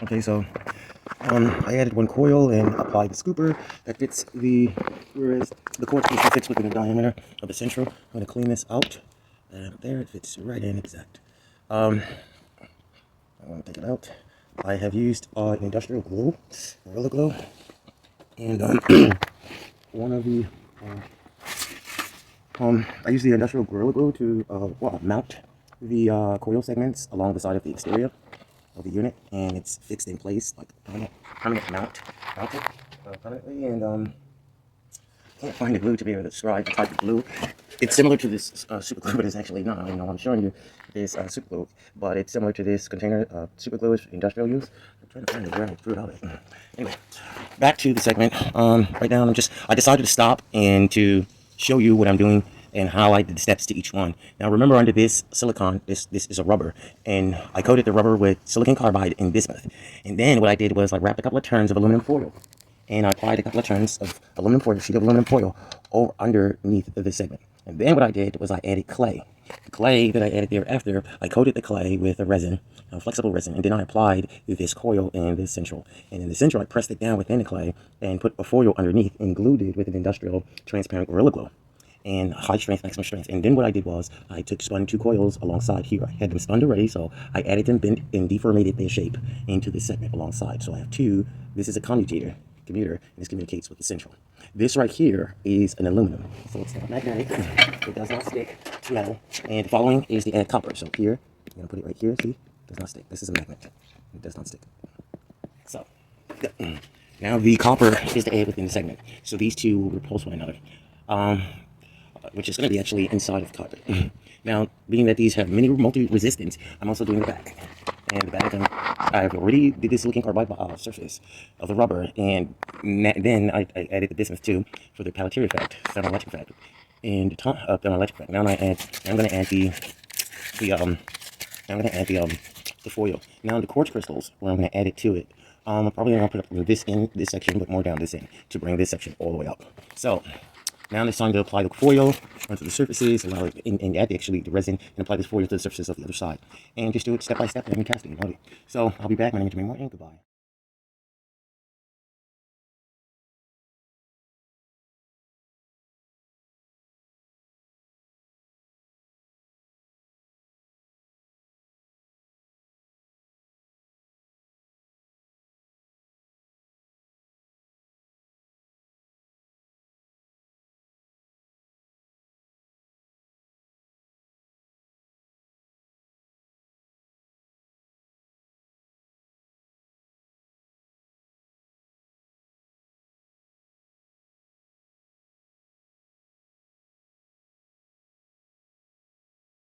Okay, so I added one coil and applied the scooper that fits whereas the quartz piece fits within the diameter of the central. I'm going to clean this out, and there it fits right in exact. I want to take it out. I have used an industrial glue, Gorilla Glue, and one of the I use the industrial Gorilla Glue to mount the coil segments along the side of the exterior of the unit, and it's fixed in place like permanent mounted permanently. And can't find the glue to be able to describe the type of glue. It's similar to this super glue, but it's actually not. You know, I'm showing you this super glue, but it's similar to this container super glue is industrial use. I'm trying to find where I threw it out. Anyway, back to the segment. Right now, I decided to stop and to show you what I'm doing and how I did the steps to each one. Now remember, under this silicone, this is a rubber, and I coated the rubber with silicon carbide and bismuth. And then what I did was I wrapped a couple of turns of aluminum foil, and I applied a couple of turns of aluminum foil, sheet of aluminum foil, over underneath the segment. And then what I did was I added clay. The clay that I added thereafter, I coated the clay with a resin, a flexible resin, and then I applied this coil and this central. And in the central, I pressed it down within the clay and put a foil underneath and glued it with an industrial transparent Gorilla Glue and high strength, maximum strength. And then what I did was I spun 2 coils alongside here. I had them spun already, so I added them, bent, and deformated their shape into this segment alongside. So I have 2. This is a commutator, and this communicates with the central. This right here is an aluminum, so it's not magnetic. It does not stick to metal. And the following is the add copper. So here, I'm gonna put it right here. See, it does not stick. This is a magnet. It does not stick. So now the copper is the add within the segment. So these two will repulse one another. Which is going to be actually inside of the copper. Now, being that these have many multi-resistance, I'm also doing the back. And the back, I've already did this silicon carbide surface of the rubber, and then I added the bismuth too for the pelletary effect, thermoelectric effect, and thermoelectric effect. Now I'm going to add the foil. Now the quartz crystals, where I'm going to add it to it. I'm probably going to put this in this section, but more down this end to bring this section all the way up. So now it's time to apply the foil onto the surfaces, and add actually the resin, and apply this foil to the surfaces of the other side. And just do it step by step and casting. So I'll be back. My name is Jermaine Morton. Goodbye.